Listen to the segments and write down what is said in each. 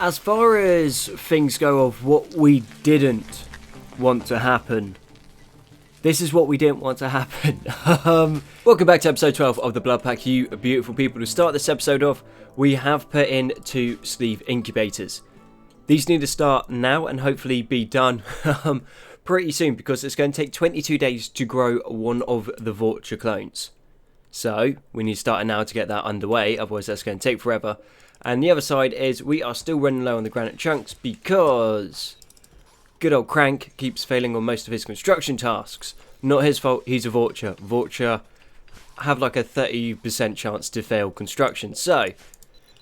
As far as things go of what we didn't want to happen, this is what we didn't want to happen. Welcome back to episode 12 of the BloodPack, you beautiful people. To start this episode off, we have put in 2 sleeve incubators. These need to start now and hopefully be done pretty soon, because it's going to take 22 days to grow one of the Vulture clones. So we need to start now to get that underway, otherwise that's going to take forever. And the other side is we are still running low on the granite chunks because good old Crank keeps failing on most of his construction tasks. Not his fault, he's a Vulture. Vulture have like a 30% chance to fail construction. So,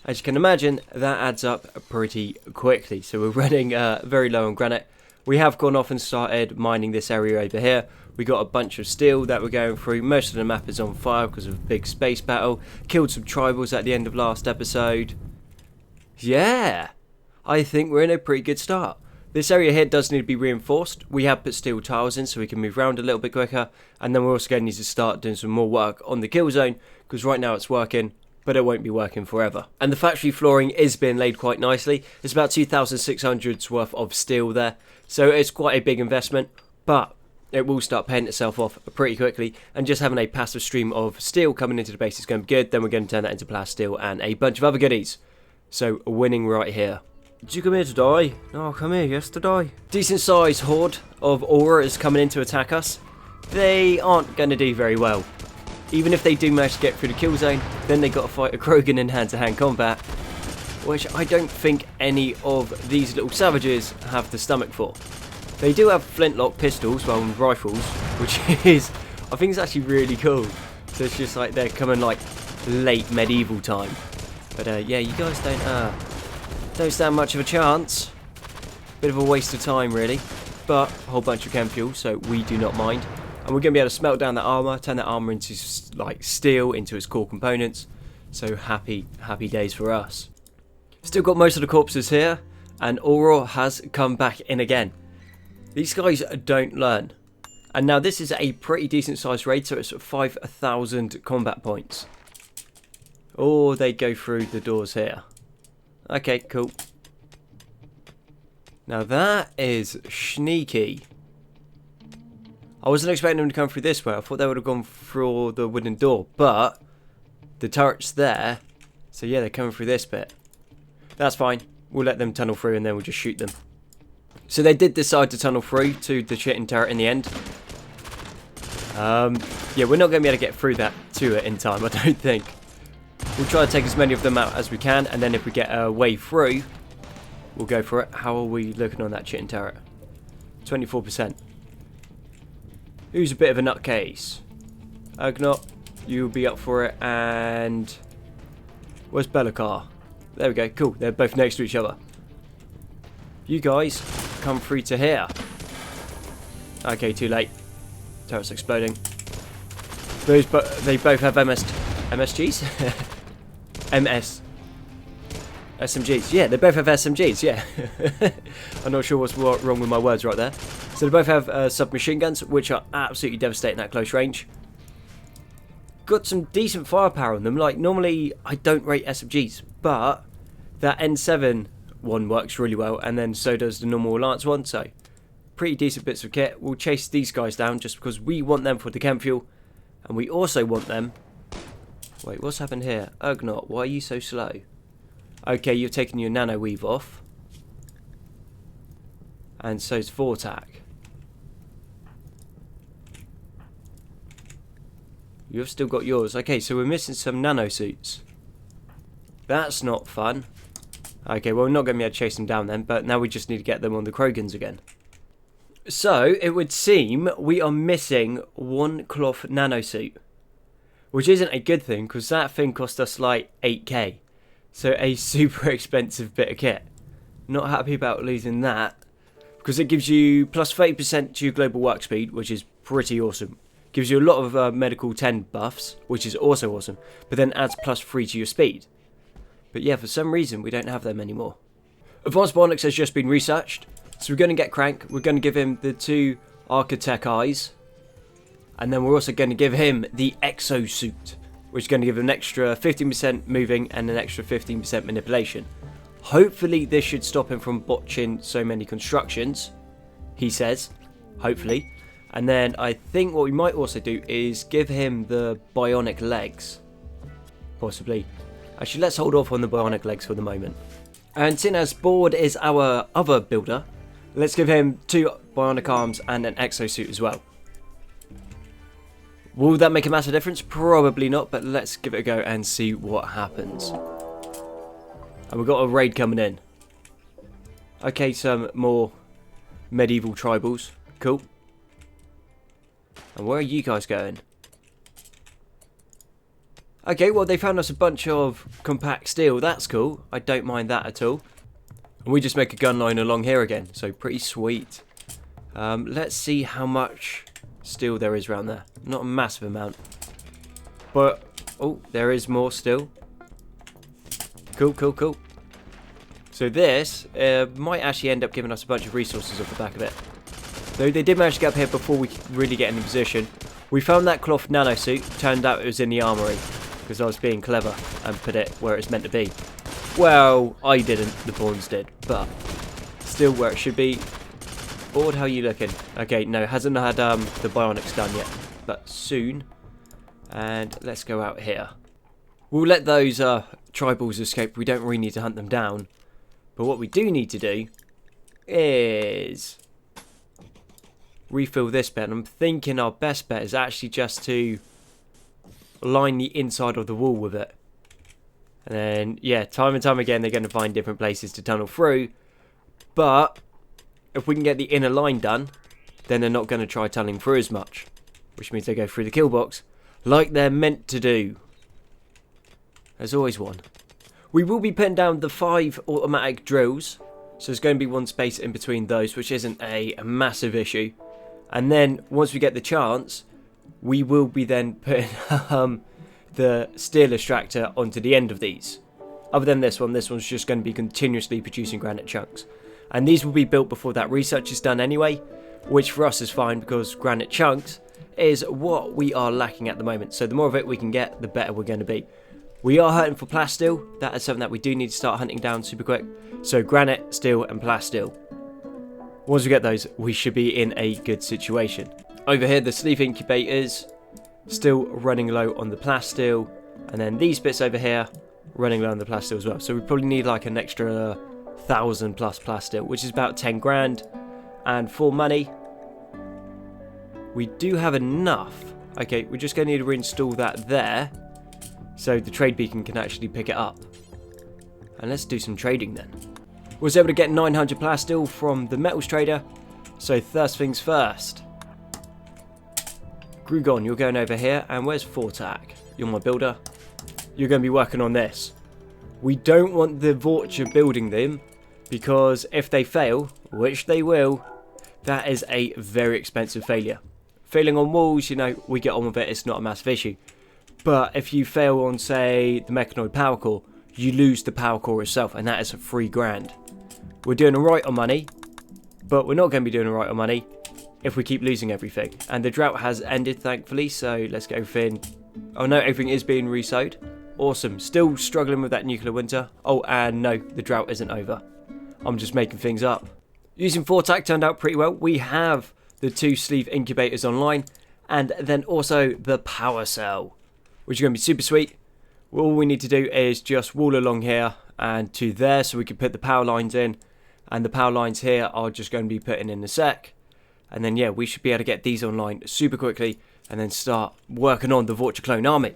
as you can imagine, that adds up pretty quickly. So we're running very low on granite. We have gone off and started mining this area over here. We got a bunch of steel that we're going through. Most of the map is on fire because of a big space battle. Killed some tribals at the end of last episode. Yeah, I think we're in a pretty good start. This area here does need to be reinforced. We have put steel tiles in so we can move around a little bit quicker. And then we're also going to need to start doing some more work on the kill zone, because right now it's working, but it won't be working forever. And the factory flooring is being laid quite nicely. It's about 2,600's worth of steel there. So it's quite a big investment, but it will start paying itself off pretty quickly. And just having a passive stream of steel coming into the base is going to be good. Then we're going to turn that into blast steel and a bunch of other goodies. So winning right here. Did you come here to die? No, come here, yes to die. Decent sized horde of Aura is coming in to attack us. They aren't going to do very well. Even if they do manage to get through the kill zone, then they got to fight a Krogan in hand-to-hand combat, which I don't think any of these little savages have the stomach for. They do have flintlock pistols, well, and rifles, which is, I think it's actually really cool. So it's just like they're coming like late medieval time. But yeah, you guys don't stand much of a chance. Bit of a waste of time, really. But a whole bunch of chem fuel, so we do not mind. And we're going to be able to smelt down that armour, turn that armour into like steel, into its core components. So happy days for us. Still got most of the corpses here, and Aurora has come back in again. These guys don't learn. And now this is a pretty decent sized raid, so it's 5,000 combat points. Or they go through the doors here. Okay, cool. Now that is sneaky. I wasn't expecting them to come through this way. I thought they would have gone through the wooden door. But the turret's there. So yeah, they're coming through this bit. That's fine. We'll let them tunnel through and then we'll just shoot them. So they did decide to tunnel through to the shitting turret in the end. Yeah, we're not going to be able to get through that to it in time, I don't think. We'll try to take as many of them out as we can, and then if we get a way through, we'll go for it. How are we looking on that chitin turret? 24%. Who's a bit of a nutcase? Ugnot, you'll be up for it, and where's Bellacar? There we go, cool, they're both next to each other. You guys, come through to here. Okay, too late. Turret's exploding. They both have MSGs? SMGs. Yeah, they both have SMGs, yeah. I'm not sure what's wrong with my words right there. So they both have submachine guns, which are absolutely devastating at close range. Got some decent firepower on them. Like, normally I don't rate SMGs, but that N7 one works really well, and then so does the normal Alliance one, so pretty decent bits of kit. We'll chase these guys down just because we want them for the chem fuel, and we also want them. Wait, what's happened here? Ugnot, why are you so slow? Okay, you've taken your nano weave off. And so's Vortak. You've still got yours. Okay, so we're missing some nano suits. That's not fun. Okay, well, we're not going to be able to chase them down then, but now we just need to get them on the Krogans again. So, it would seem we are missing one cloth nano suit. Which isn't a good thing, because that thing cost us like 8k. So a super expensive bit of kit. Not happy about losing that. Because it gives you plus 30% to your global work speed, which is pretty awesome. Gives you a lot of medical 10 buffs, which is also awesome. But then adds plus 3 to your speed. But yeah, for some reason we don't have them anymore. Advanced Bionics has just been researched. So we're going to get Crank. We're going to give him the 2 Architect eyes. And then we're also going to give him the exosuit, which is going to give him an extra 15% moving and an extra 15% manipulation. Hopefully this should stop him from botching so many constructions, he says, hopefully. And then I think what we might also do is give him the bionic legs, possibly. Actually, let's hold off on the bionic legs for the moment. And seeing as Board is our other builder, let's give him 2 bionic arms and an exosuit as well. Will that make a massive difference? Probably not, but let's give it a go and see what happens. And we've got a raid coming in. Okay, some more medieval tribals. Cool. And where are you guys going? Okay, well they found us a bunch of compact steel. That's cool. I don't mind that at all. And we just make a gun line along here again. So pretty sweet. Let's see how much steel there is around there. Not a massive amount. But, oh, there is more still. Cool, cool, cool. So this might actually end up giving us a bunch of resources off the back of it. Though they did manage to get up here before we could really get in position. We found that cloth nanosuit. Turned out it was in the armory. Because I was being clever and put it where it's meant to be. Well, I didn't. The pawns did. But still where it should be. Board, how are you looking? Okay, no, hasn't had the bionics done yet. But soon. And let's go out here. We'll let those tribals escape. We don't really need to hunt them down. But what we do need to do is refill this bed. I'm thinking our best bet is actually just to line the inside of the wall with it. And then, yeah, time and time again they're going to find different places to tunnel through. But if we can get the inner line done, then they're not going to try tunneling through as much. Which means they go through the kill box like they're meant to do. There's always one. We will be putting down the 5 automatic drills. So there's going to be one space in between those, which isn't a massive issue. And then once we get the chance, we will be then putting the steel extractor onto the end of these. Other than this one's just going to be continuously producing granite chunks. And these will be built before that research is done anyway, which for us is fine because granite chunks is what we are lacking at the moment. So the more of it we can get, the better we're going to be. We are hunting for plasteel. That is something that we do need to start hunting down super quick. So granite, steel and plasteel. Once we get those, we should be in a good situation. Over here, the sleeve incubators still running low on the plasteel. And then these bits over here running low on the plasteel as well. So we probably need like an extra 1,000 plus plasteel, which is about 10 grand. And for money, we do have enough. Okay, we're just going to need to reinstall that there. So the trade beacon can actually pick it up. And let's do some trading then. Was able to get 900 plasteel from the metals trader. So first things first. Grugon, you're going over here. And where's Fortak? You're my builder. You're going to be working on this. We don't want the Vorcha building them. Because if they fail, which they will, that is a very expensive failure. Failing on walls, you know, we get on with it. It's not a massive issue. But if you fail on, say, the mechanoid power core, you lose the power core itself, and that is 3 grand. We're doing alright on money, but we're not going to be doing alright on money if we keep losing everything. And the drought has ended, thankfully, so let's get everything. Oh no, everything is being resowed. Awesome. Still struggling with that nuclear winter. Oh, and no, the drought isn't over. I'm just making things up. Using Fortak turned out pretty well. We have the 2 sleeve incubators online, and then also the power cell, which is going to be super sweet. All we need to do is just wall along here and to there so we can put the power lines in. And the power lines here are just going to be put in a sec. And then, yeah, we should be able to get these online super quickly and then start working on the Vorcha clone army.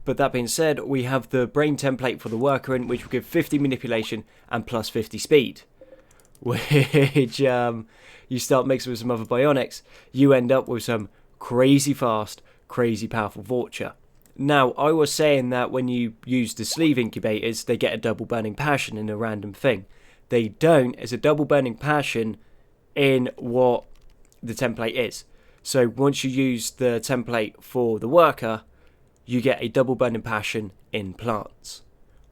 But that being said, we have the brain template for the worker in, which will give 50 manipulation and plus 50 speed. Which, you start mixing with some other bionics, you end up with some crazy fast, crazy powerful Vorcha. Now, I was saying that when you use the sleeve incubators, they get a double burning passion in a random thing. They don't. It's a double burning passion in what the template is. So once you use the template for the worker, you get a double burning passion in plants,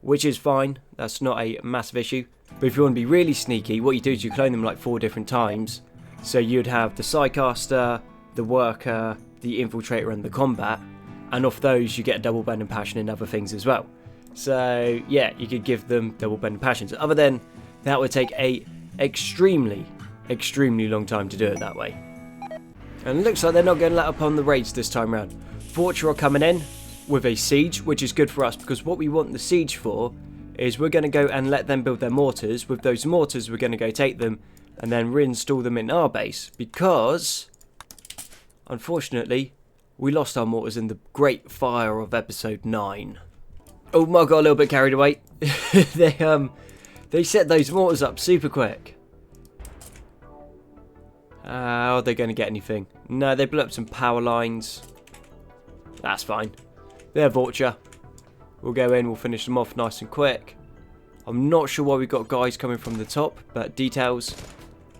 which is fine. That's not a massive issue. But if you want to be really sneaky, what you do is you clone them like 4 different times. So you'd have the Psycaster, the worker, the infiltrator and the combat. And off those you get a double burning passion in other things as well. So yeah, you could give them double bend passions. Other than that would take a extremely long time to do it that way. And it looks like they're not going to let up on the raids this time around. Vorcha are coming in with a siege, which is good for us because what we want the siege for is we're going to go and let them build their mortars. With those mortars, we're going to go take them and then reinstall them in our base because, unfortunately, we lost our mortars in the Great Fire of episode 9. Oh, I got a little bit carried away. They set those mortars up super quick. Are they going to get anything? No, they blew up some power lines. That's fine. They're Vorcha. We'll go in, we'll finish them off nice and quick. I'm not sure why we've got guys coming from the top, but details.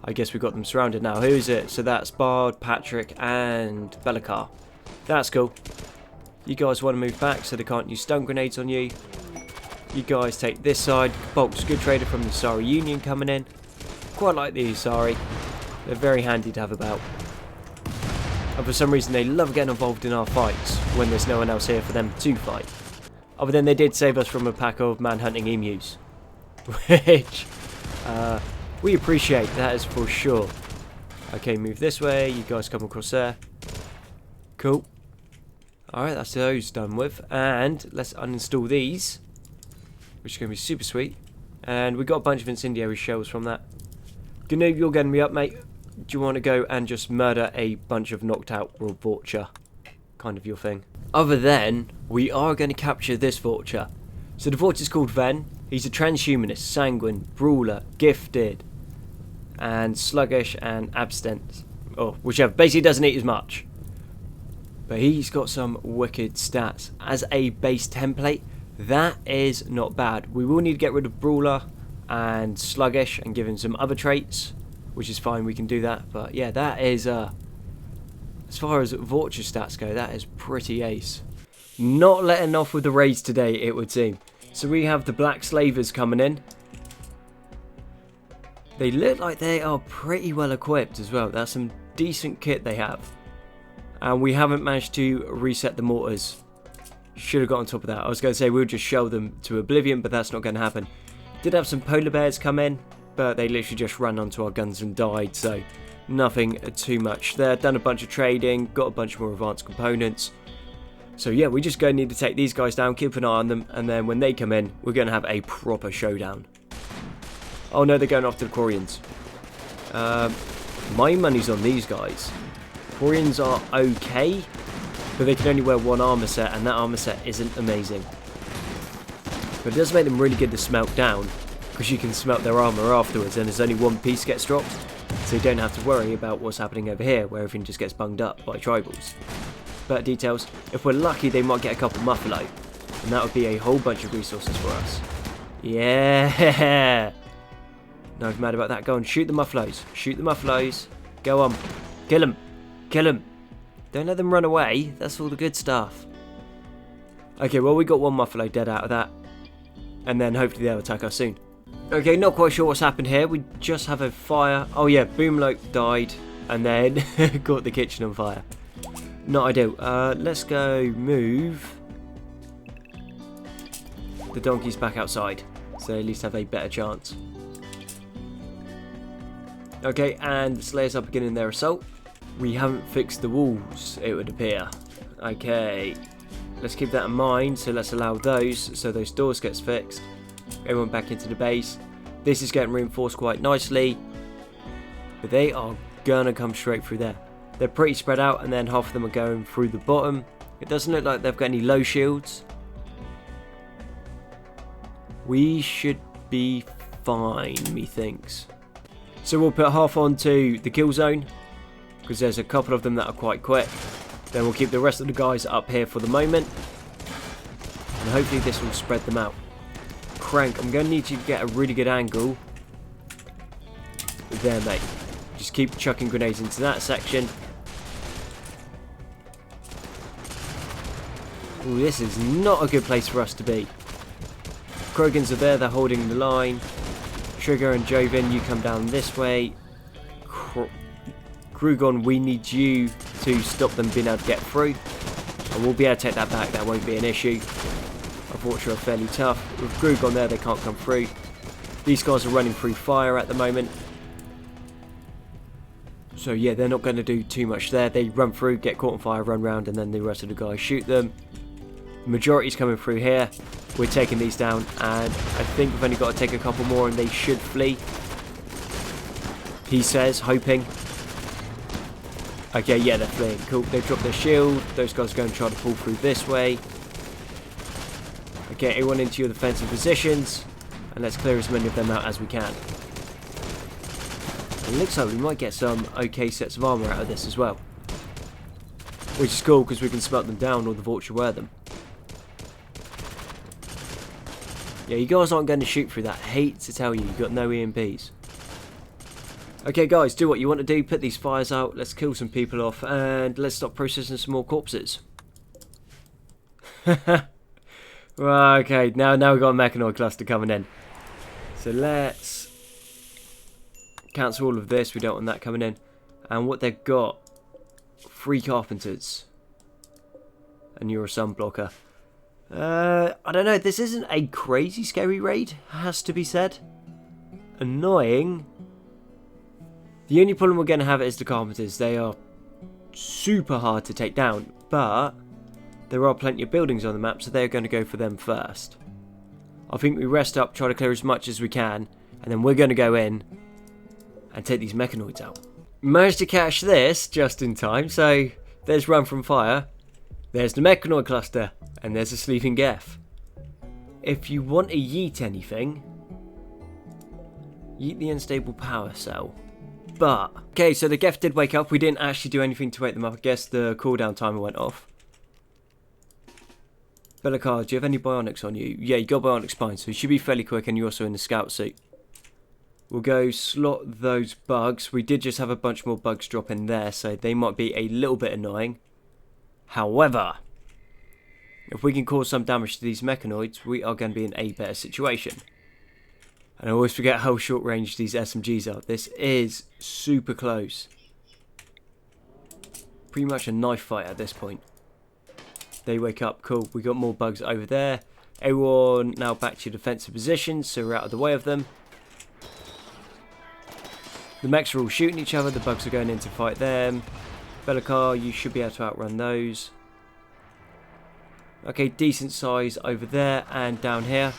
I guess we've got them surrounded now. Who is it? So that's Bard, Patrick, and Belikar. That's cool. You guys want to move back so they can't use stun grenades on you. You guys take this side. Bulk's good trader from the Asari Union coming in. Quite like the Asari. They're very handy to have about. And for some reason they love getting involved in our fights when there's no one else here for them to fight. Other than they did save us from a pack of man-hunting emus. Which we appreciate, that is for sure. Okay, move this way. You guys come across there. Cool. Alright, that's those done with. And let's uninstall these, which is going to be super sweet. And we got a bunch of incendiary shells from that. Gnu, you're getting me up, mate. Do you want to go and just murder a bunch of knocked out Vorcha? Kind of your thing. Other than, we are going to capture this Vorcha. So the Vorcha is called Ven. He's a transhumanist, sanguine, brawler, gifted, and sluggish and abstinent. Or whichever. Basically doesn't eat as much. But he's got some wicked stats. As a base template, that is not bad. We will need to get rid of brawler and sluggish and give him some other traits, which is fine, we can do that. But yeah, that is as far as Vorcha stats go, that is pretty ace. Not letting off with the raids today, it would seem. So we have the Black Slavers coming in. They look like they are pretty well equipped as well. That's some decent kit they have. And we haven't managed to reset the mortars. Should have got on top of that. I was going to say we'll just shell them to oblivion, but that's not going to happen. Did have some polar bears come in, but they literally just ran onto our guns and died, so nothing too much there. Done a bunch of trading, got a bunch more advanced components. So yeah, we just going to need to take these guys down, keep an eye on them, and then when they come in, we're going to have a proper showdown. Oh no, they're going after the Quarians. My money's on these guys. Quarians are okay, but they can only wear one armor set, and that armor set isn't amazing. But it does make them really good to smelt down, because you can smelt their armor afterwards, and there's only one piece gets dropped, so you don't have to worry about what's happening over here, where everything just gets bunged up by tribals. But details, if we're lucky, they might get a couple muffalo, and that would be a whole bunch of resources for us. Yeah! No, I'm mad about that. Go on, shoot the muffaloes. Shoot the muffaloes. Go on. Kill them. Kill them. Don't let them run away. That's all the good stuff. Okay, well, we got one muffalo dead out of that. And then hopefully they'll attack us soon. Okay, not quite sure what's happened here. We just have a fire. Oh yeah, Boomlope died and then got the kitchen on fire. Not ideal. Let's go move the donkeys back outside, so they at least have a better chance. Okay, and the Slayers are beginning their assault. We haven't fixed the walls, it would appear. Okay, let's keep that in mind, so let's allow those, so those doors gets fixed. Everyone back into the base. This is getting reinforced quite nicely, but they are gonna come straight through there. They're pretty spread out, and then half of them are going through the bottom. It doesn't look like they've got any low shields. We should be fine, methinks. So we'll put half onto the kill zone, because there's a couple of them that are quite quick. Then we'll keep the rest of the guys up here for the moment, and hopefully this will spread them out. Crank, I'm going to need you to get a really good angle. There, mate. Just keep chucking grenades into that section. Ooh, this is not a good place for us to be. Krogans are there, they're holding the line. Trigger and Joven, you come down this way. Krugon, we need you to stop them being able to get through. And we'll be able to take that back, that won't be an issue. unfortunately are fairly tough. With Groog on there, they can't come through. These guys are running through fire at the moment. So yeah, they're not going to do too much there. They run through, get caught on fire, run round, and then the rest of the guys shoot them. The majority's coming through here. We're taking these down, and I think we've only got to take a couple more and they should flee. He says, hoping. Okay, yeah, they're fleeing. Cool, they've dropped their shield. Those guys are going to try to pull through this way. Okay, everyone into your defensive positions. And let's clear as many of them out as we can. It looks like we might get some okay sets of armour out of this as well. Which is cool, because we can smelt them down or the vulture wear them. Yeah, you guys aren't going to shoot through that. Hate to tell you, you've got no EMPs. Okay guys, do what you want to do, put these fires out, let's kill some people off, and let's stop processing some more corpses. Right, okay, now we've got a mechanoid cluster coming in. So let's cancel all of this, we don't want that coming in. And what they've got, 3 carpenters. And you're a sunblocker. I don't know, this isn't a crazy scary raid, has to be said. Annoying. The only problem we're going to have is the carpenters. They are super hard to take down, but there are plenty of buildings on the map, so they're going to go for them first. I think we rest up, try to clear as much as we can, and then we're going to go in and take these mechanoids out. Managed to catch this just in time, so there's run from fire, there's the mechanoid cluster, and there's a sleeping Geth. If you want to yeet anything, yeet the unstable power cell. But, okay, so the Geth did wake up. We didn't actually do anything to wake them up. I guess the cooldown timer went off. Belakar, do you have any bionics on you? Yeah, you got bionic spine, so you should be fairly quick, and you're also in the scout suit. We'll go slot those bugs. We did just have a bunch more bugs drop in there, so they might be a little bit annoying. However, if we can cause some damage to these mechanoids, we are going to be in a better situation. And I always forget how short range these SMGs are. This is super close. Pretty much a knife fight at this point. They wake up, cool. We got more bugs over there. Everyone now back to your defensive positions, so we're out of the way of them. The mechs are all shooting each other. The bugs are going in to fight them. Belakar, you should be able to outrun those. Okay, decent size over there and down here.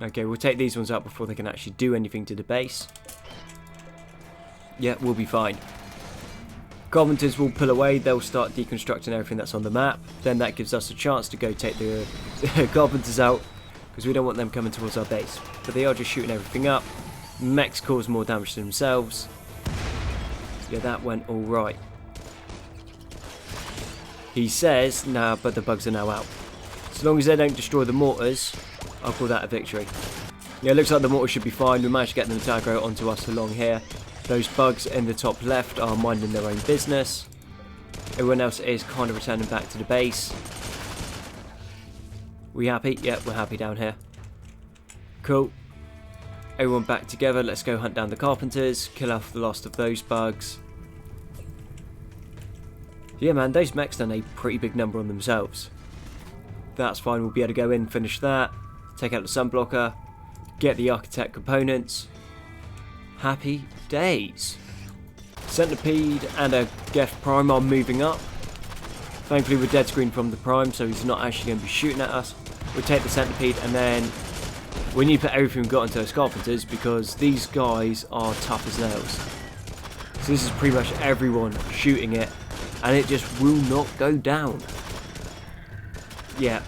Okay, we'll take these ones out before they can actually do anything to the base. Yeah, we'll be fine. Carpenters will pull away, they'll start deconstructing everything that's on the map. Then that gives us a chance to go take the carpenters out, because we don't want them coming towards our base. But they are just shooting everything up. Mechs cause more damage to themselves. Yeah, that went alright. He says, nah, but the bugs are now out. As long as they don't destroy the mortars, I'll call that a victory. Yeah, it looks like the mortars should be fine. We managed to get them to aggro onto us along here. Those bugs in the top left are minding their own business. Everyone else is kind of returning back to the base. We happy? Yeah, we're happy down here. Cool. Everyone back together. Let's go hunt down the carpenters. Kill off the last of those bugs. Yeah, man, those mechs done a pretty big number on themselves. That's fine. We'll be able to go in, finish that. Take out the sunblocker. Get the architect components. Happy days. Centipede and a Geth Prime are moving up. Thankfully we're dead screen from the Prime, so he's not actually going to be shooting at us. We'll take the Centipede and then we need to put everything we've got into those carpenters, because these guys are tough as nails. So this is pretty much everyone shooting it, and it just will not go down. Yeah,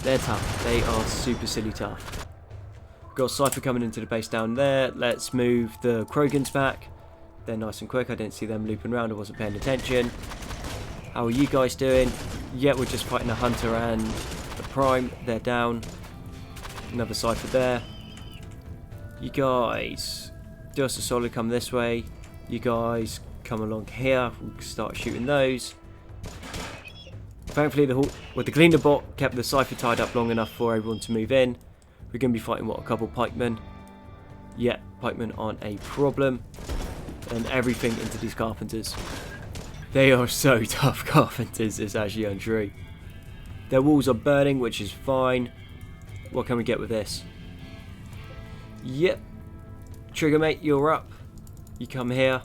they're tough. They are super silly tough. Got Cypher coming into the base down there. Let's move the Krogans back. They're nice and quick. I didn't see them looping around. I wasn't paying attention. How are you guys doing? Yeah, we're just fighting a Hunter and the Prime. They're down. Another Cypher there. You guys do us a solid, come this way. You guys come along here. We'll start shooting those. Thankfully the Gleaner bot kept the Cypher tied up long enough for everyone to move in. We're going to be fighting, what, a couple pikemen? Yeah, pikemen aren't a problem. And everything into these carpenters. They are so tough, carpenters, it's actually untrue. Their walls are burning, which is fine. What can we get with this? Yep. Trigger mate, you're up. You come here.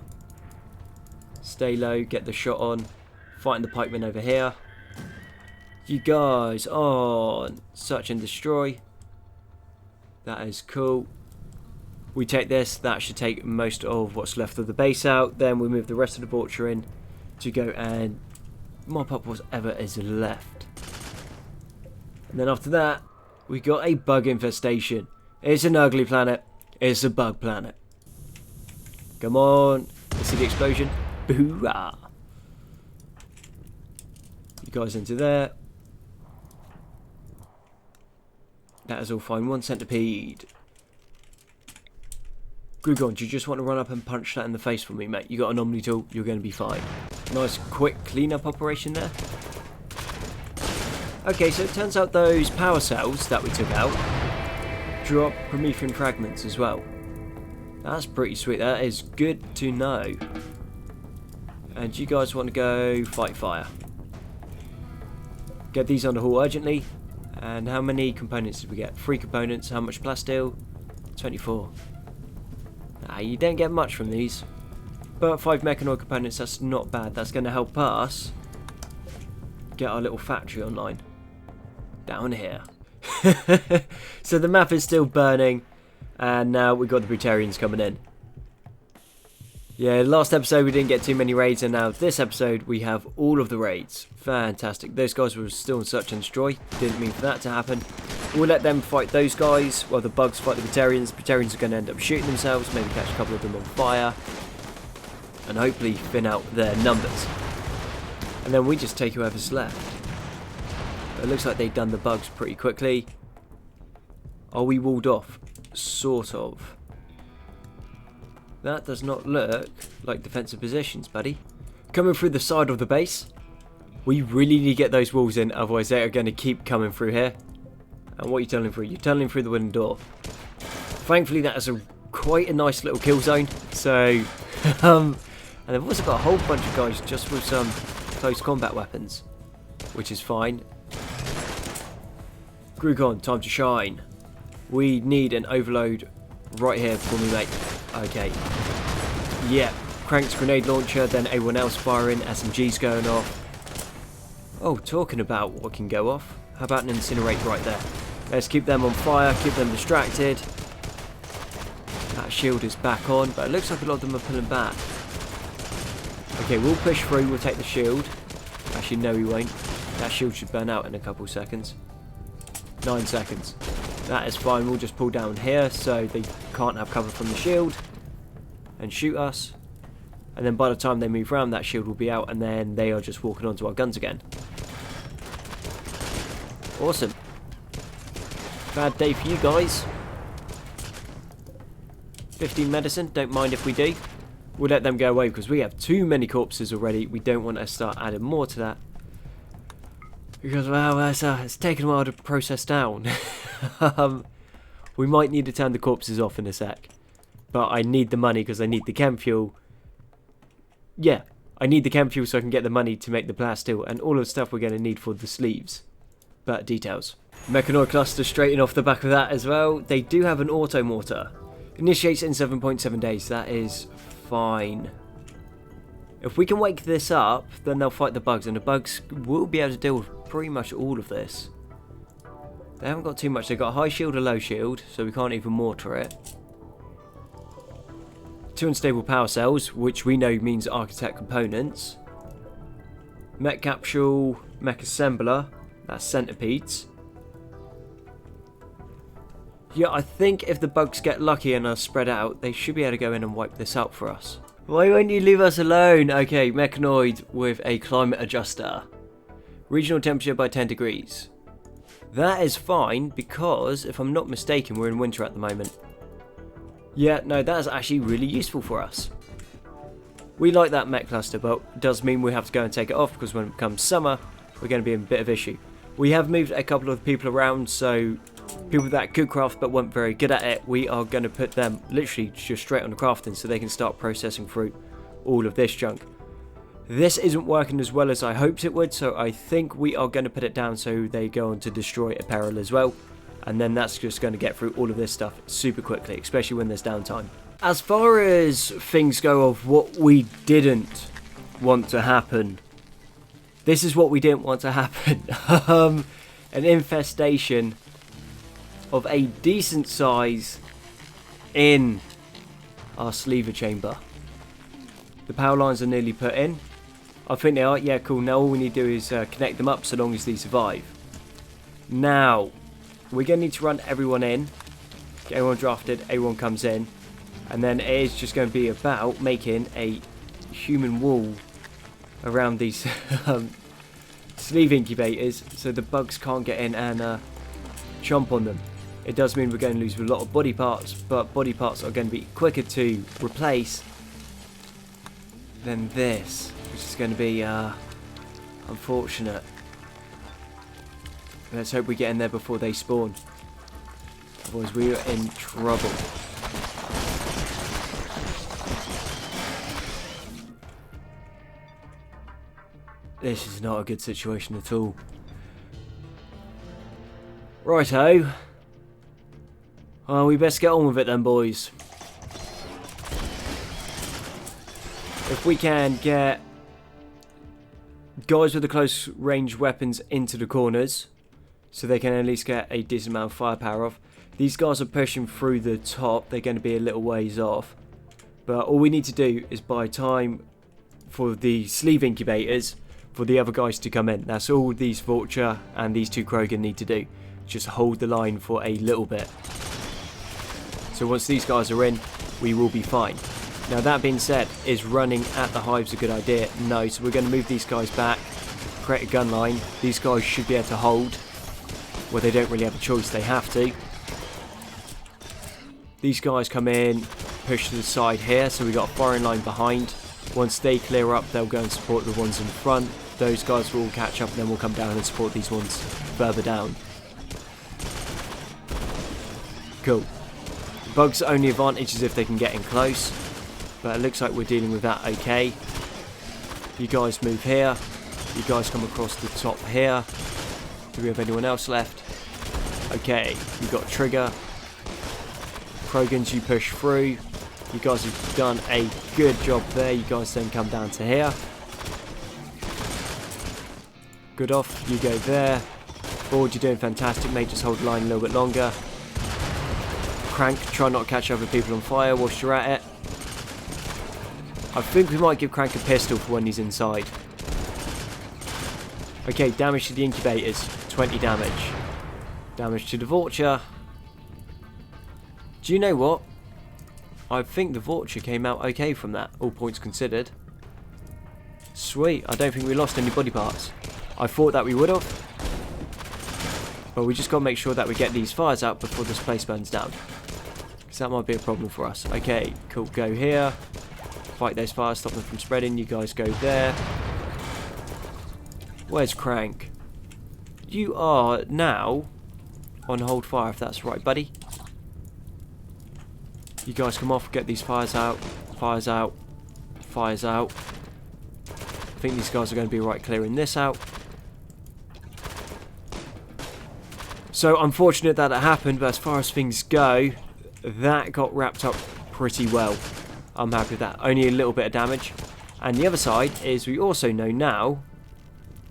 Stay low, get the shot on. Fighting the pikemen over here. You guys on search and destroy. That is cool. We take this, that should take most of what's left of the base out. Then we move the rest of the Vulture in to go and mop up whatever is left. And then after that, we got a bug infestation. It's an ugly planet. It's a bug planet. Come on. Let's see the explosion. Boo-ah. You guys into there. That is all fine. 1 centipede. Grugon, do you just want to run up and punch that in the face for me, mate? You got an Omni tool, you're going to be fine. Nice quick cleanup operation there. Okay, so it turns out those power cells that we took out drop Promethean fragments as well. That's pretty sweet. That is good to know. And you guys want to go fight fire. Get these on the haul urgently. And how many components did we get? 3 components. How much plasteel? 24. You don't get much from these. But 5 mechanoid components, that's not bad. That's going to help us get our little factory online. Down here. So the map is still burning. And now we've got the Brutarians coming in. Yeah, last episode we didn't get too many raids, and now this episode we have all of the raids. Fantastic. Those guys were still in search and destroy. Didn't mean for that to happen. We'll let them fight those guys while the bugs fight the Brutarians. Brutarians are going to end up shooting themselves, maybe catch a couple of them on fire, and hopefully thin out their numbers. And then we just take whoever's left. It looks like they've done the bugs pretty quickly. Are we walled off? Sort of. That does not look like defensive positions, buddy. Coming through the side of the base. We really need to get those walls in, otherwise they are going to keep coming through here. And what are you tunneling through? You're tunneling through the wooden door. Thankfully that is quite a nice little kill zone. So, and they've also got a whole bunch of guys just with some close combat weapons, which is fine. Grugon, time to shine. We need an overload right here for me, mate. Okay. Yeah. Crank's grenade launcher, then everyone else firing, SMG's going off. Oh, talking about what can go off. How about an incinerate right there? Let's keep them on fire, keep them distracted. That shield is back on, but it looks like a lot of them are pulling back. Okay, we'll push through, we'll take the shield. Actually, no we won't. That shield should burn out in a couple seconds. 9 seconds. That is fine, we'll just pull down here so they can't have cover from the shield and shoot us. And then by the time they move around, that shield will be out and then they are just walking onto our guns again. Awesome. Bad day for you guys. 15 medicine, don't mind if we do. We'll let them go away because we have too many corpses already. We don't want to start adding more to that. Because, well, it's taken a while to process down. We might need to turn the corpses off in a sec. But I need the money because I need the chem fuel. Yeah, I need the chem fuel so I can get the money to make the plasteel and all of the stuff we're going to need for the sleeves. But details. Mechanoid cluster straight off the back of that as well. They do have an auto mortar. Initiates in 7.7 days. That is fine. If we can wake this up, then they'll fight the bugs, and the bugs will be able to deal with pretty much all of this. They haven't got too much. They've got a high shield, a low shield, so we can't even mortar it. 2 unstable power cells, which we know means architect components. Mech capsule, mech assembler, that's centipedes. Yeah, I think if the bugs get lucky and are spread out, they should be able to go in and wipe this out for us. Why won't you leave us alone? Okay, mechanoid with a climate adjuster. Regional temperature by 10 degrees. That is fine because, if I'm not mistaken, we're in winter at the moment. Yeah, no, that is actually really useful for us. We like that mech cluster, but it does mean we have to go and take it off because when it becomes summer, we're going to be in a bit of issue. We have moved a couple of people around, so people that could craft but weren't very good at it, we are going to put them literally just straight on the crafting so they can start processing through all of this junk. This isn't working as well as I hoped it would, so I think we are going to put it down so they go on to destroy apparel as well. And then that's just going to get through all of this stuff super quickly, especially when there's downtime. As far as things go of what we didn't want to happen, this is what we didn't want to happen. An infestation of a decent size in our sleever chamber. The power lines are nearly put in. I think they are. Yeah, cool. Now all we need to do is connect them up so long as they survive. Now, we're going to need to run everyone in. Get everyone drafted, everyone comes in. And then it is just going to be about making a human wall around these sleeve incubators so the bugs can't get in and jump on them. It does mean we're going to lose a lot of body parts, but body parts are going to be quicker to replace than this, which is going to be unfortunate. Let's hope we get in there before they spawn, otherwise we are in trouble. This is not a good situation at all. Righto. Well, we best get on with it then, boys. If we can get guys with the close range weapons into the corners, so they can at least get a decent amount of firepower off. These guys are pushing through the top. They're going to be a little ways off. But all we need to do is buy time for the sleeve incubators for the other guys to come in. That's all these Vulture and these two Krogan need to do. Just hold the line for a little bit. So once these guys are in, we will be fine. Now that being said, is running at the hives a good idea? No, so we're going to move these guys back, create a gun line. These guys should be able to hold. Well, they don't really have a choice, they have to. These guys come in, push to the side here, so we've got a firing line behind. Once they clear up, they'll go and support the ones in front. Those guys will all catch up and then we'll come down and support these ones further down. Cool. Bugs' only advantage is if they can get in close, but it looks like we're dealing with that okay. You guys move here. You guys come across the top here. Do we have anyone else left? Okay, we've got Trigger. Krogans, you push through. You guys have done a good job there. You guys then come down to here. Good off. You go there. Board, you're doing fantastic, mate. Just hold the line a little bit longer. Crank, try not to catch other people on fire whilst you're at it. I think we might give Crank a pistol for when he's inside. Okay, damage to the incubators. 20 damage. Damage to the Vulture. Do you know what? I think the Vulture came out okay from that, all points considered. Sweet, I don't think we lost any body parts. I thought that we would have. But we just got to make sure that we get these fires out before this place burns down. Because that might be a problem for us. Okay, cool, go here. Fight those fires, stop them from spreading. You guys go there. Where's Crank? You are now on hold fire, if that's right, buddy. You guys come off, get these fires out. Fires out. Fires out. I think these guys are going to be right clearing this out. So unfortunate that it happened, but as far as things go, that got wrapped up pretty well. I'm happy with that. Only a little bit of damage. And the other side is we also know now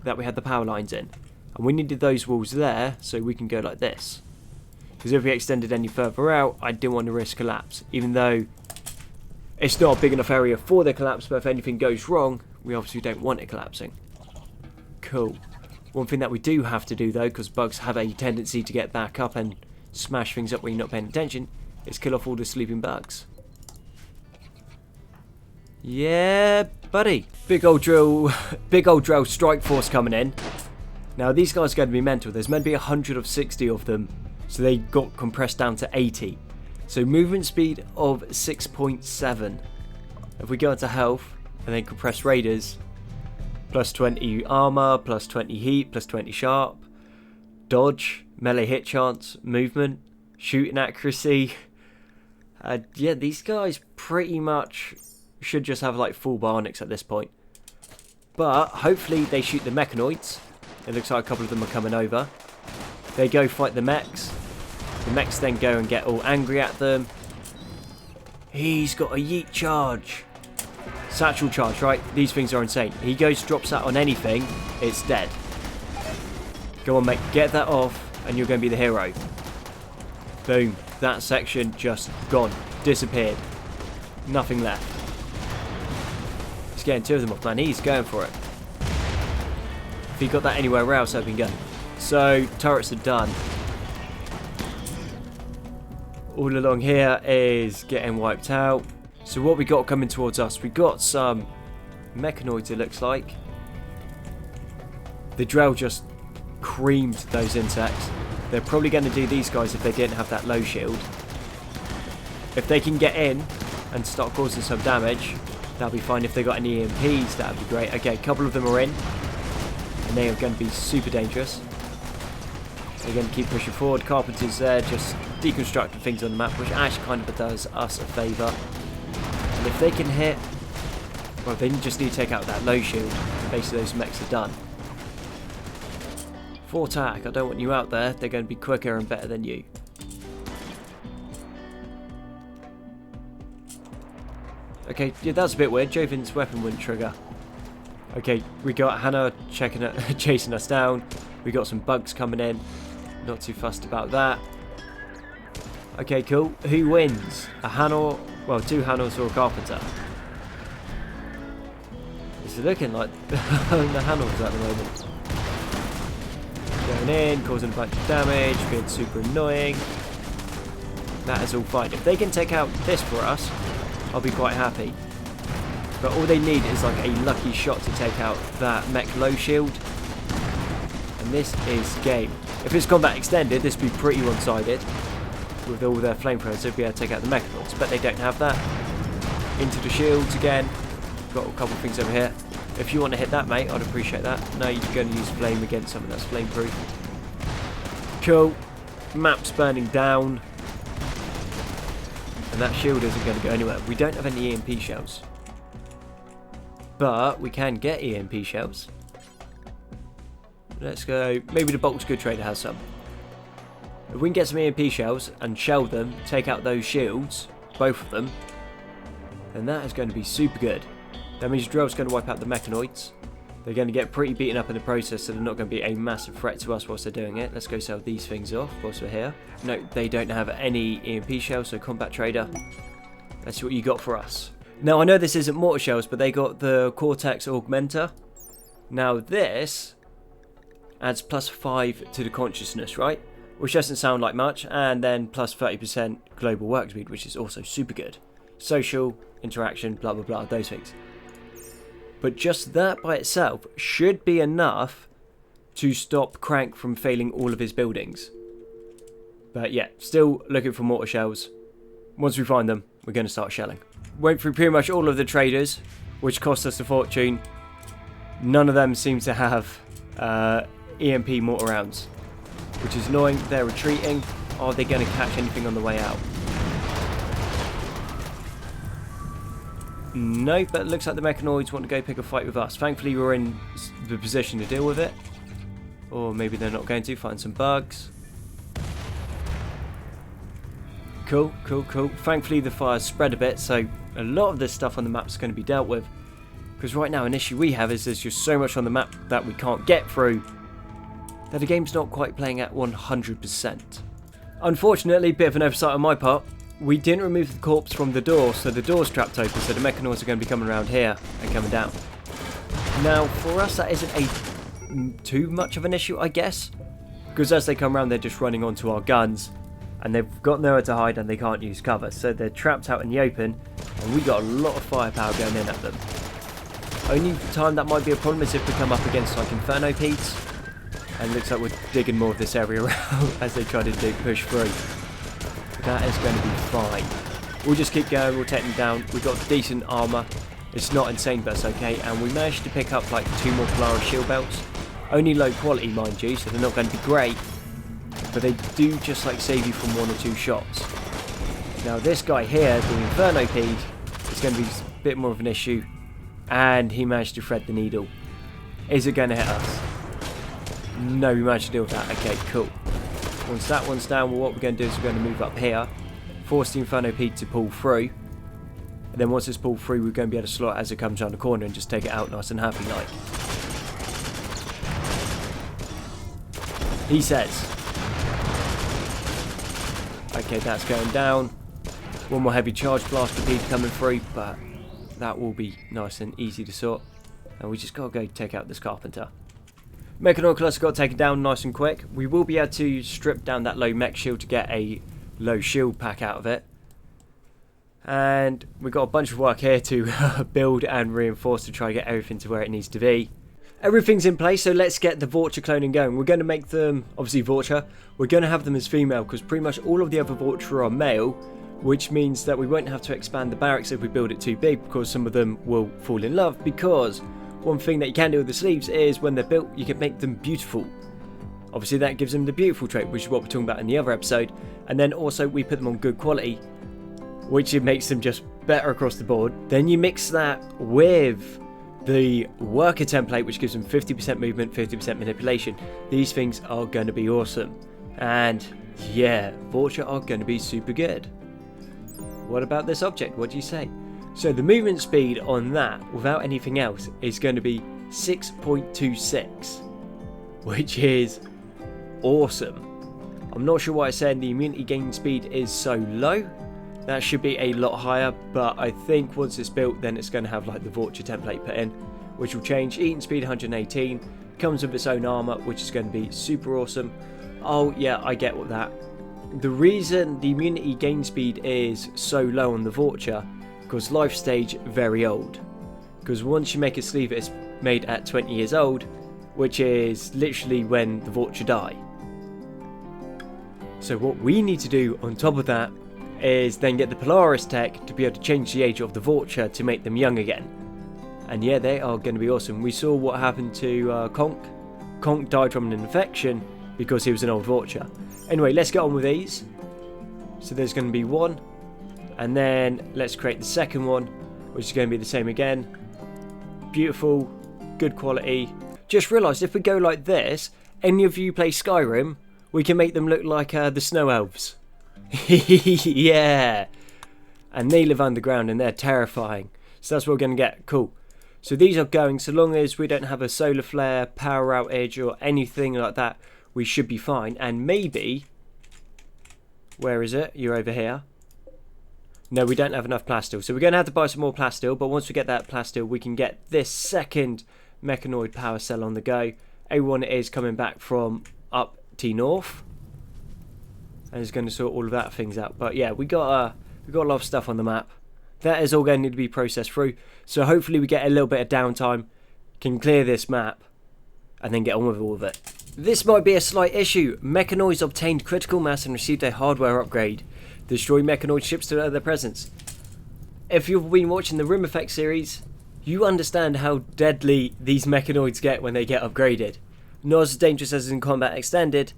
that we had the power lines in. And we needed those walls there so we can go like this. Because if we extended any further out, I didn't want to risk collapse. Even though it's not a big enough area for the collapse, but if anything goes wrong, we obviously don't want it collapsing. Cool. One thing that we do have to do though, because bugs have a tendency to get back up and smash things up when you're not paying attention, is kill off all the sleeping bugs. Yeah, buddy. Big old drill strike force coming in. Now these guys are going to be mental. There's meant to be 160 of them, so they got compressed down to 80. So movement speed of 6.7. If we go into health and then compress raiders, plus 20 armor, plus 20 heat, plus 20 sharp, dodge, melee hit chance, movement, shooting accuracy. Yeah, these guys pretty much should just have like full Bionics at this point. But hopefully they shoot the mechanoids. It looks like a couple of them are coming over. They go fight the mechs. The mechs then go and get all angry at them. He's got a yeet charge. Satchel charge, right? These things are insane. He goes, drops that on anything, it's dead. Go on, mate, get that off, and you're going to be the hero. Boom. That section just gone. Disappeared. Nothing left. He's getting 2 of them off, man. He's going for it. If he got that anywhere else, that'd be good. So, turrets are done. All along here is getting wiped out. So what we got coming towards us? We got some mechanoids, it looks like. The drill just creamed those insects. They're probably going to do these guys if they didn't have that low shield. If they can get in and start causing some damage, that'll be fine. If they got any EMPs, that'd be great. Okay, a couple of them are in. And they are going to be super dangerous. They're going to keep pushing forward. Carpenter's there, just deconstructing things on the map, which actually kind of does us a favour. And if they can hit, well, they just need to take out that low shield. Basically, those mechs are done. For attack, I don't want you out there. They're going to be quicker and better than you. Okay, yeah, that's a bit weird. Jovin's weapon wouldn't trigger. Okay, we got Hannah chasing us down. We got some bugs coming in. Not too fussed about that. Okay, cool. Who wins? A Hannah, well, 2 Hannahs or a Carpenter? It's looking like the Hannahs at the moment. Going in, causing a bunch of damage, being super annoying. That is all fine. If they can take out this for us, I'll be quite happy. But all they need is like a lucky shot to take out that mech low shield. And this is game. If it's combat extended, this would be pretty one-sided. With all their flamethrowers, they'd be able to take out the mechanoids. But they don't have that. Into the shields again. Got a couple of things over here. If you want to hit that, mate, I'd appreciate that. No, you're going to use flame against something that's flame-proof. Cool. Map's burning down. And that shield isn't going to go anywhere. We don't have any EMP shells. But we can get EMP shells. Let's go. Maybe the Bulk's Good Trader has some. If we can get some EMP shells and shell them, take out those shields, both of them, then that is going to be super good. That means Drill's going to wipe out the mechanoids. They're going to get pretty beaten up in the process, so they're not going to be a massive threat to us whilst they're doing it. Let's go sell these things off whilst we're here. No, they don't have any EMP shells, so Combat Trader, let's see what you got for us. Now, I know this isn't mortar shells, but they got the Cortex Augmenter. Now, this adds +5 to the consciousness, right? Which doesn't sound like much, and then plus 30% global work speed, which is also super good. Social, interaction, blah blah blah, those things. But just that by itself should be enough to stop Crank from failing all of his buildings. But yeah, still looking for mortar shells. Once we find them, we're going to start shelling. Went through pretty much all of the traders, which cost us a fortune. None of them seem to have EMP mortar rounds, which is annoying. They're retreating. Are they going to catch anything on the way out? No, but it looks like the mechanoids want to go pick a fight with us. Thankfully, we're in the position to deal with it. Or maybe they're not going to. Find some bugs. Cool, cool, cool. Thankfully, the fire's spread a bit, so a lot of this stuff on the map is going to be dealt with. Because right now, an issue we have is there's just so much on the map that we can't get through that the game's not quite playing at 100%. Unfortunately, bit of an oversight on my part. We didn't remove the corpse from the door, so the door's trapped open, so the mechanoids are going to be coming around here and coming down. Now, for us, that isn't too much of an issue, I guess. Because as they come around, they're just running onto our guns. And they've got nowhere to hide and they can't use cover. So they're trapped out in the open, and we got a lot of firepower going in at them. Only time that might be a problem is if we come up against like Inferno Pedes. And it looks like we're digging more of this area around as they try to push through. That is going to be fine. We'll just keep going, we'll take them down. We've got decent armour. It's not insane, but it's okay. And we managed to pick up like 2 more Polaris shield belts. Only low quality, mind you, so they're not going to be great. But they do just like save you from 1 or 2 shots. Now this guy here, the Inferno Pede, is going to be a bit more of an issue. And he managed to thread the needle. Is it going to hit us? No, we managed to deal with that. Okay, cool. Once that one's down, well, what we're going to do is we're going to move up here, force the Inferno Peak to pull through, and then once it's pulled through, we're going to be able to slot it as it comes around the corner and just take it out nice and happy like. He says. Okay, that's going down. One more heavy charge blaster bead coming through, but that will be nice and easy to sort. And we just got to go take out this carpenter. Mechanoid cluster got taken down nice and quick. We will be able to strip down that low mech shield to get a low shield pack out of it. And we've got a bunch of work here to build and reinforce to try and get everything to where it needs to be. Everything's in place, so let's get the Vorcha cloning going. We're going to make them, obviously Vorcha, we're going to have them as female because pretty much all of the other Vorcha are male, which means that we won't have to expand the barracks if we build it too big because some of them will fall in love, because one thing that you can do with the sleeves is when they're built, you can make them beautiful. Obviously that gives them the beautiful trait, which is what we're talking about in the other episode. And then also we put them on good quality, which it makes them just better across the board. Then you mix that with the worker template, which gives them 50% movement, 50% manipulation. These things are going to be awesome. And yeah, Vorcha are going to be super good. What about this object? What do you say? So the movement speed on that, without anything else, is going to be 6.26, which is awesome. I'm not sure why I said the immunity gain speed is so low. That should be a lot higher, but I think once it's built, then it's going to have like the Vorcha template put in, which will change. Eating speed 118, comes with its own armor, which is going to be super awesome. Oh yeah, I get what that. The reason the immunity gain speed is so low on the Vorcha, because life stage very old. Because once you make a sleeve, it's made at 20 years old, which is literally when the Vorcha die. So what we need to do on top of that is then get the Polaris tech to be able to change the age of the Vorcha to make them young again. And yeah, they are going to be awesome. We saw what happened to Conk. Conk died from an infection because he was an old Vorcha. Anyway, let's get on with these. So there's going to be one. And then let's create the second one, which is going to be the same again. Beautiful, good quality. Just realised if we go like this, any of you play Skyrim, we can make them look like the snow elves. Yeah. And they live underground and they're terrifying. So that's what we're going to get. Cool. So these are going, so long as we don't have a solar flare, power outage or anything like that, we should be fine. And maybe, where is it? You're over here. No, we don't have enough plastil. So we're going to have to buy some more plastil. But once we get that plastil, we can get this second mechanoid power cell on the go. Everyone is coming back from up T North. And it's going to sort all of that things out. But yeah, we got a lot of stuff on the map. That is all going to need to be processed through. So hopefully we get a little bit of downtime, can clear this map, and then get on with all of it. This might be a slight issue. Mechanoids obtained critical mass and received a hardware upgrade. Destroy mechanoid ships to alert their presence. If you've been watching the Rimeffect series, you understand how deadly these mechanoids get when they get upgraded. Not as dangerous as in Combat Extended,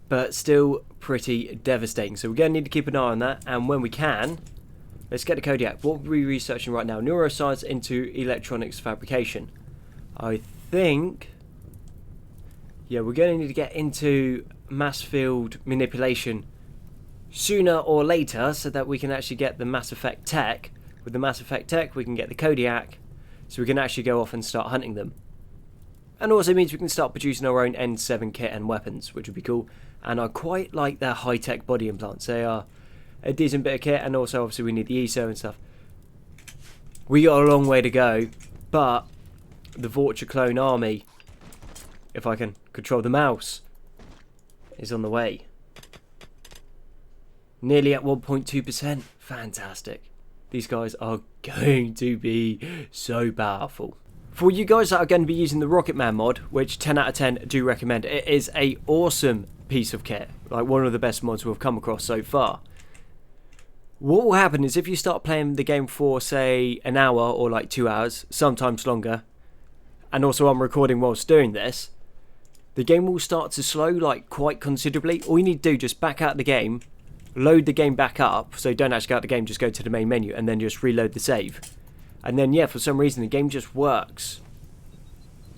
but still pretty devastating. So we're going to need to keep an eye on that, and when we can, let's get the Kodiak. What are we researching right now? Neuroscience into electronics fabrication. I think, yeah, we're going to need to get into mass field manipulation sooner or later so that we can actually get the Mass Effect tech. With the Mass Effect tech, we can get the Kodiak, so we can actually go off and start hunting them. And also means we can start producing our own N7 kit and weapons, which would be cool. And I quite like their high-tech body implants. They are a decent bit of kit, and also obviously we need the ESO and stuff. We got a long way to go, but the Vorcha clone army, if I can control the mouse, is on the way. Nearly at 1.2%. Fantastic. These guys are going to be so powerful. For you guys that are going to be using the Rocket Man mod, which 10 out of 10 do recommend, it is a awesome piece of kit. Like one of the best mods we've come across so far. What will happen is if you start playing the game for, say, an hour or like 2 hours, sometimes longer, and also I'm recording whilst doing this, the game will start to slow like quite considerably. All you need to do, just back out the game, load the game back up, so don't actually go out the game, just go to the main menu and then just reload the save. And then yeah, for some reason the game just works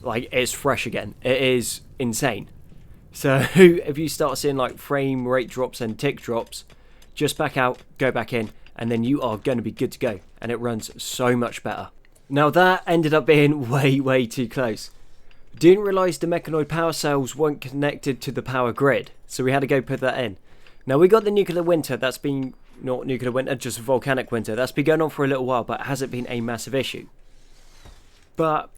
like it's fresh again. It is insane. So if you start seeing like frame rate drops and tick drops, just back out, go back in, and then you are going to be good to go. And it runs so much better. Now that ended up being way too close. Didn't realise the mechanoid power cells weren't connected to the power grid, so we had to go put that in. Now we got the nuclear winter, that's been, not nuclear winter, just volcanic winter. That's been going on for a little while, but it hasn't been a massive issue. But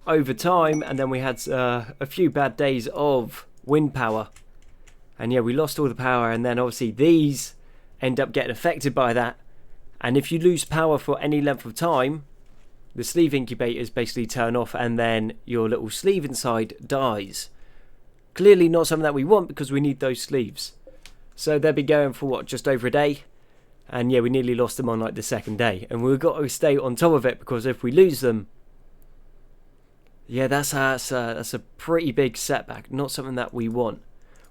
over time, and then we had a few bad days of wind power. And yeah, we lost all the power, and then obviously these end up getting affected by that. And if you lose power for any length of time, the sleeve incubators basically turn off and then your little sleeve inside dies. Clearly not something that we want because we need those sleeves. So they'll be going for what, just over a day? And yeah, we nearly lost them on like the second day. And we've got to stay on top of it because if we lose them, yeah, that's a pretty big setback. Not something that we want.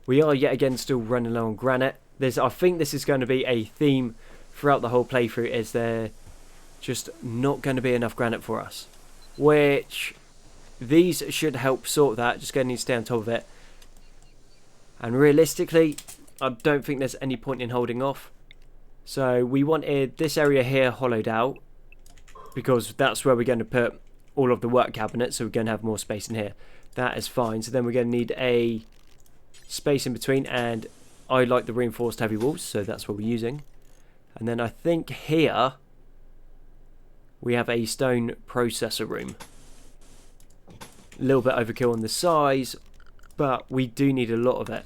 We are yet again still running low on granite. I think this is going to be a theme throughout the whole playthrough, is there just not going to be enough granite for us, which these should help sort that. Just going to need to stay on top of it, and realistically I don't think there's any point in holding off. So we wanted this area here hollowed out because that's where we're going to put all of the work cabinets, so we're going to have more space in here. That is fine. So then we're going to need a space in between, and I like the reinforced heavy walls, so that's what we're using. And then I think here we have a stone processor room. A little bit overkill on the size, but we do need a lot of it.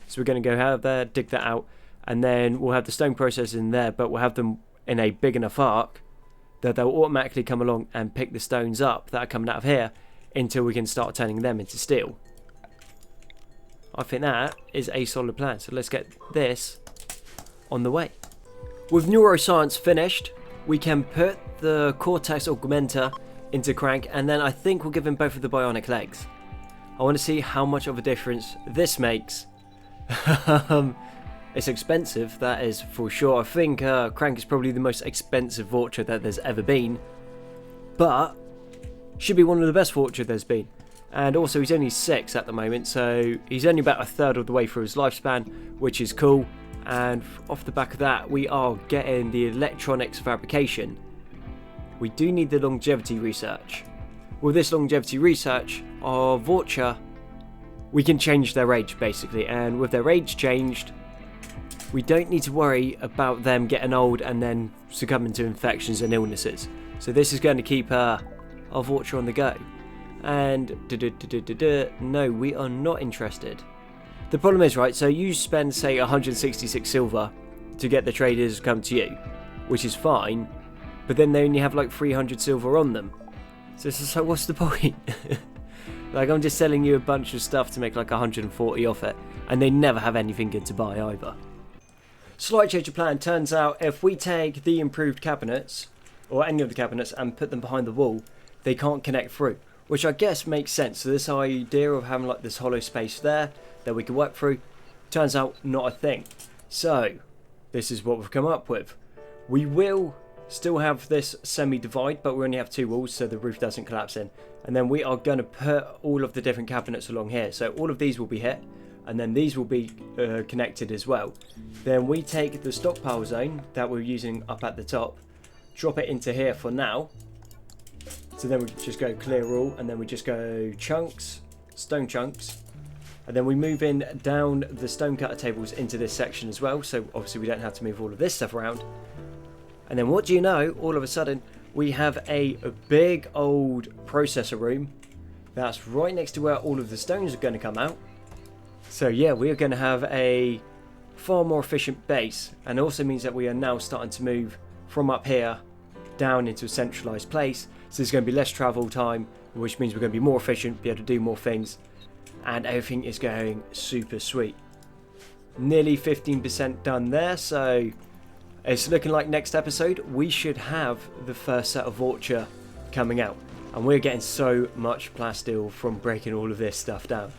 So we're going to go out there, dig that out, and then we'll have the stone processors in there, but we'll have them in a big enough arc that they'll automatically come along and pick the stones up that are coming out of here until we can start turning them into steel. I think that is a solid plan. So let's get this on the way. With neuroscience finished, we can put the cortex augmenter into crank, and then I think we'll give him both of the bionic legs. I want to see how much of a difference this makes. It's expensive, that is for sure. I think Crank is probably the most expensive Vulture that there's ever been, but should be one of the best Vulture there's been. And also he's only 6 at the moment, so he's only about a third of the way through his lifespan, which is cool. And off the back of that, we are getting the electronics fabrication. We do need the longevity research. With this longevity research, our Vulture, we can change their age basically, and with their age changed, we don't need to worry about them getting old and then succumbing to infections and illnesses. So this is going to keep our Vulture on the go. And no, we are not interested. The problem is, right, so you spend say 166 silver to get the traders to come to you, which is fine, but then they only have like 300 silver on them. So it's just like, what's the point? Like, I'm just selling you a bunch of stuff to make like 140 off it, and they never have anything good to buy either. Slight change of plan. Turns out if we take the improved cabinets, or any of the cabinets, and put them behind the wall, they can't connect through, which I guess makes sense. So this idea of having like this hollow space there that we can work through, turns out not a thing. So this is what we've come up with. We will still have this semi-divide, but we only have 2 walls so the roof doesn't collapse in. And then we are going to put all of the different cabinets along here. So all of these will be hit, and then these will be connected as well. Then we take the stockpile zone that we're using up at the top, drop it into here for now. So then we just go clear all, and then we just go chunks, stone chunks. And then we move in down the stone cutter tables into this section as well. So obviously we don't have to move all of this stuff around. And then what do you know, all of a sudden, we have a big old processor room that's right next to where all of the stones are going to come out. So yeah, we are going to have a far more efficient base, and it also means that we are now starting to move from up here down into a centralized place. So there's going to be less travel time, which means we're going to be more efficient, be able to do more things, and everything is going super sweet. Nearly 15% done there, so it's looking like next episode we should have the first set of Vulture coming out, and we're getting so much plasteel from breaking all of this stuff down.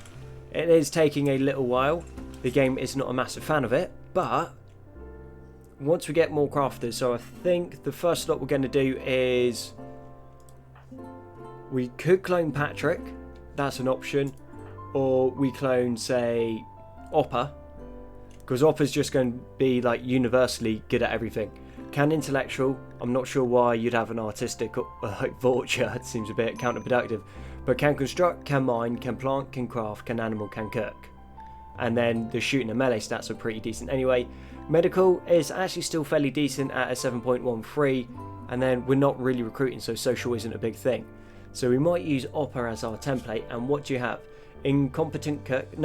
It is taking a little while. The game is not a massive fan of it, but once we get more crafters, so I think the first lot we're going to do is we could clone Patrick, that's an option. Or we clone, say, Oppa, because Oppa's just going to be like universally good at everything. Can intellectual, I'm not sure why you'd have an artistic like vulture, it seems a bit counterproductive, but can construct, can mine, can plant, can craft, can animal, can cook. And then the shooting and melee stats are pretty decent anyway. Medical is actually still fairly decent at a 7.13, and then we're not really recruiting, so social isn't a big thing. So we might use Oppa as our template, and what do you have? Impatient cook,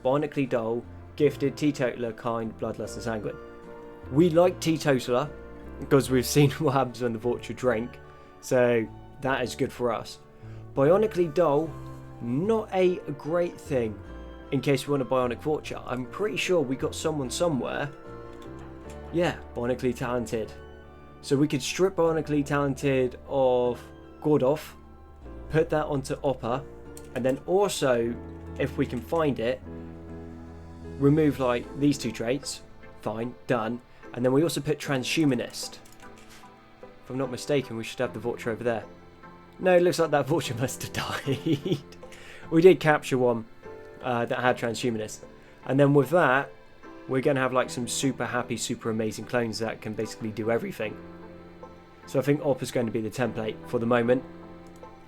bionically dull, gifted, teetotaler, kind, bloodlust and sanguine. We like teetotaler because we've seen what happens when the vulture drink, so that is good for us. Bionically dull, not a great thing in case we want a bionic vulture. I'm pretty sure we got someone somewhere. Yeah, bionically talented. So we could strip bionically talented of Gordov, put that onto Oppa, and then also, if we can find it, remove like these two traits. Fine, done. And then we also put transhumanist. If I'm not mistaken, we should have the vulture over there. No, it looks like that vulture must have died. We did capture one that had transhumanist. And then with that, we're going to have like some super happy, super amazing clones that can basically do everything. So I think Oppa's going to be the template for the moment.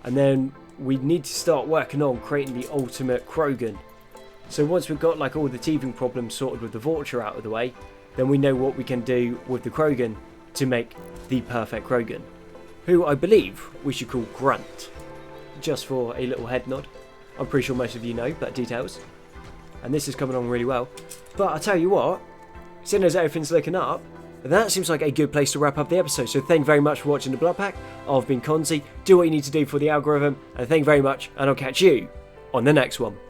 And then we need to start working on creating the ultimate Krogan. So once we've got like all the teething problems sorted with the vulture out of the way, then we know what we can do with the Krogan to make the perfect Krogan, who I believe we should call Grunt, just for a little head nod. I'm pretty sure most of you know, but details. And this is coming on really well. But I tell you what, seeing as everything's looking up, that seems like a good place to wrap up the episode. So thank you very much for watching the BloodPack. I've been Konzi. Do what you need to do for the algorithm, and thank you very much, and I'll catch you on the next one.